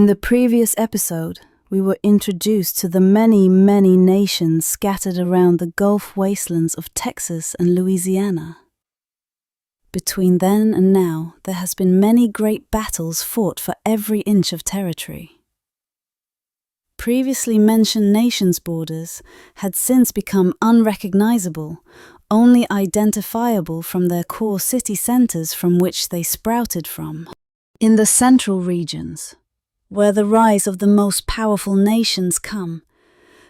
In the previous episode, we were introduced to the many nations scattered around the Gulf wastelands of Texas and Louisiana. Between then and now, there has been many great battles fought for every inch of territory. Previously mentioned nations' borders had since become unrecognizable, only identifiable from their core city centers from which they sprouted from. In the central regions, where the rise of the most powerful nations come,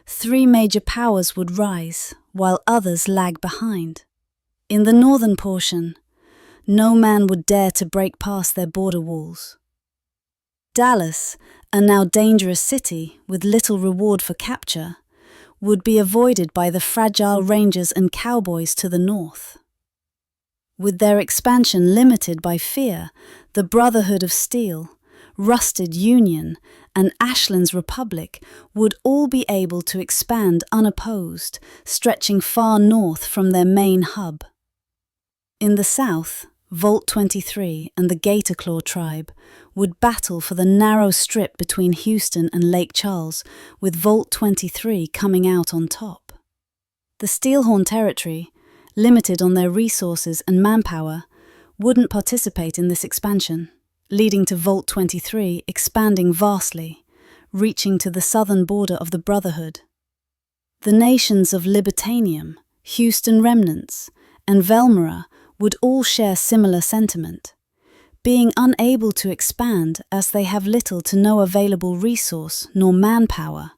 three major powers would rise, while others lag behind. In the northern portion, no man would dare to break past their border walls. Dallas, a now dangerous city with little reward for capture, would be avoided by the fragile Rangers and cowboys to the north. With their expansion limited by fear, the Brotherhood of Steel, Rusted Union, and Ashland's Republic would all be able to expand unopposed, stretching far north from their main hub. In the south, Volt 23 and the Gatorclaw tribe would battle for the narrow strip between Houston and Lake Charles, with Volt 23 coming out on top. The Steelhorn territory, limited on their resources and manpower, wouldn't participate in this expansion, leading to Volt 23 expanding vastly, reaching to the southern border of the Brotherhood. The nations of Libertanium, Houston Remnants, and Velmora would all share similar sentiment, being unable to expand as they have little to no available resource nor manpower.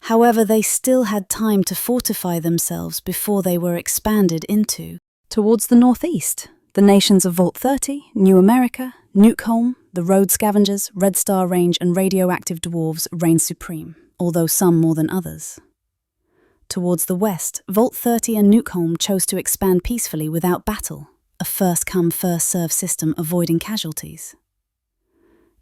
However, they still had time to fortify themselves before they were expanded into. Towards the northeast, the nations of Volt 30, New America, Newcomb, the Road Scavengers, Red Star Range, and Radioactive Dwarves reigned supreme, although some more than others. Towards the west, Volt 30 and Newcomb chose to expand peacefully without battle, a first-come, first-served system avoiding casualties.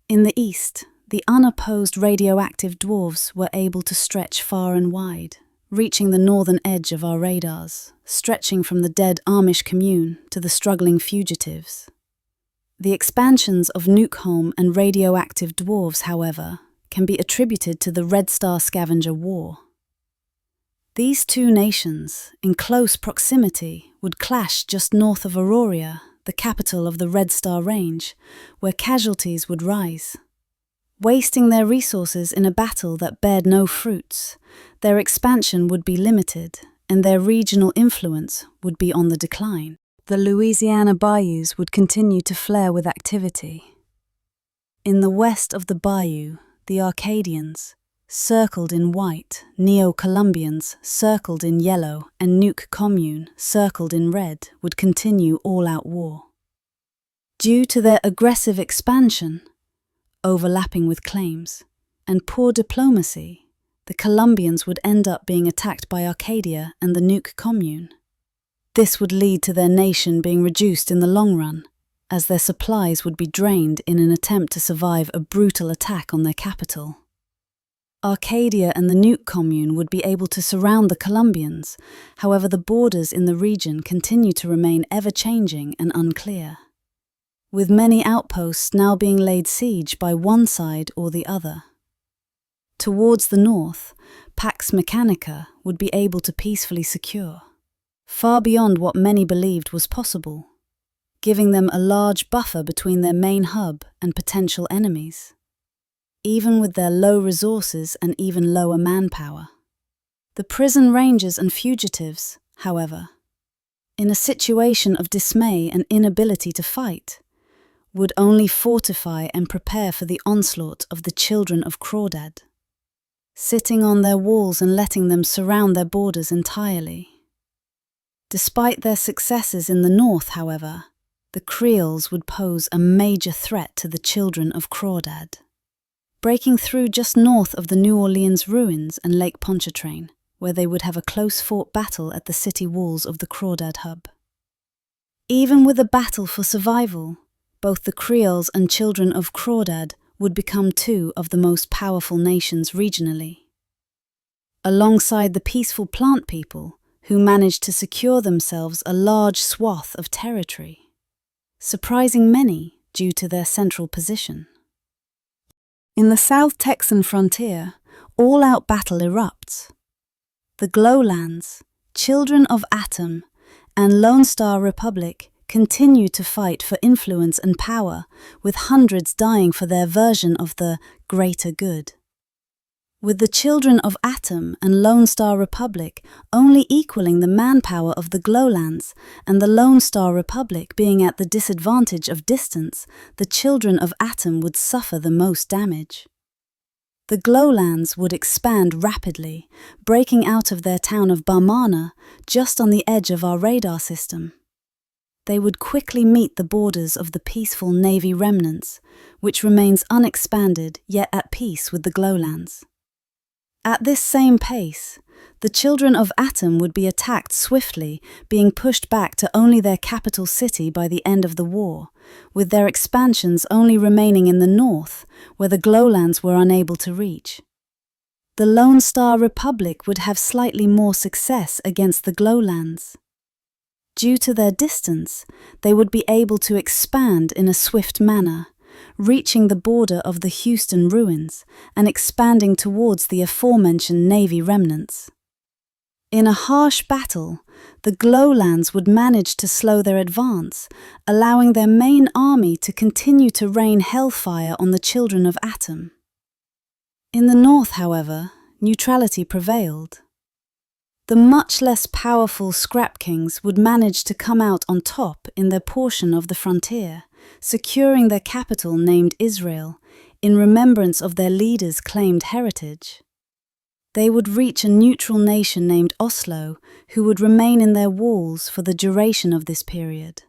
In the east, the unopposed Radioactive Dwarves were able to stretch far and wide, reaching the northern edge of our radars, stretching from the dead Amish commune to the struggling fugitives. The expansions of Newcomb and Radioactive Dwarves, however, can be attributed to the Red Star Scavenger War. These two nations, in close proximity, would clash just north of Aurora, the capital of the Red Star Range, where casualties would rise. Wasting their resources in a battle that bared no fruits, their expansion would be limited, and their regional influence would be on the decline. The Louisiana bayous would continue to flare with activity. In the west of the bayou, the Arcadians, circled in white, Neo-Columbians, circled in yellow, and Nuke Commune, circled in red, would continue all-out war. Due to their aggressive expansion, overlapping with claims, and poor diplomacy, the Columbians would end up being attacked by Arcadia and the Nuke Commune. This would lead to their nation being reduced in the long run, as their supplies would be drained in an attempt to survive a brutal attack on their capital. Arcadia and the Nuke Commune would be able to surround the Columbians, however the borders in the region continue to remain ever-changing and unclear, with many outposts now being laid siege by one side or the other. Towards the north, Pax Mechanica would be able to peacefully secure, far beyond what many believed was possible, giving them a large buffer between their main hub and potential enemies, even with their low resources and even lower manpower. The prison rangers and fugitives, however, in a situation of dismay and inability to fight, would only fortify and prepare for the onslaught of the children of Crawdad, sitting on their walls and letting them surround their borders entirely. Despite their successes in the north, however, the Creoles would pose a major threat to the children of Crawdad, breaking through just north of the New Orleans ruins and Lake Pontchartrain, where they would have a close-fought battle at the city walls of the Crawdad hub. Even with a battle for survival, both the Creoles and children of Crawdad would become two of the most powerful nations regionally. Alongside the peaceful plant people, who managed to secure themselves a large swath of territory, surprising many due to their central position. In the South Texan frontier, all-out battle erupts. The Glowlands, Children of Atom, and Lone Star Republic continue to fight for influence and power, with hundreds dying for their version of the greater good. With the Children of Atom and Lone Star Republic only equaling the manpower of the Glowlands, and the Lone Star Republic being at the disadvantage of distance, the Children of Atom would suffer the most damage. The Glowlands would expand rapidly, breaking out of their town of Barmana, just on the edge of our radar system. They would quickly meet the borders of the peaceful Navy remnants, which remains unexpanded yet at peace with the Glowlands. At this same pace, the Children of Atom would be attacked swiftly, being pushed back to only their capital city by the end of the war, with their expansions only remaining in the north, where the Glowlands were unable to reach. The Lone Star Republic would have slightly more success against the Glowlands. Due to their distance, they would be able to expand in a swift manner, reaching the border of the Houston ruins and expanding towards the aforementioned Navy remnants. In a harsh battle, the Glowlands would manage to slow their advance, allowing their main army to continue to rain hellfire on the Children of Atom. In the north, however, neutrality prevailed. The much less powerful Scrap Kings would manage to come out on top in their portion of the frontier, securing their capital named Israel, in remembrance of their leader's claimed heritage. They would reach a neutral nation named Oslo, who would remain in their walls for the duration of this period.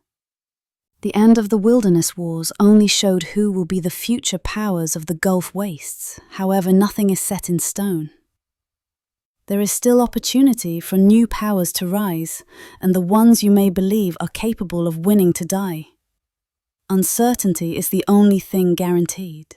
The end of the Wilderness Wars only showed who will be the future powers of the Gulf Wastes, however nothing is set in stone. There is still opportunity for new powers to rise, and the ones you may believe are capable of winning to die. Uncertainty is the only thing guaranteed.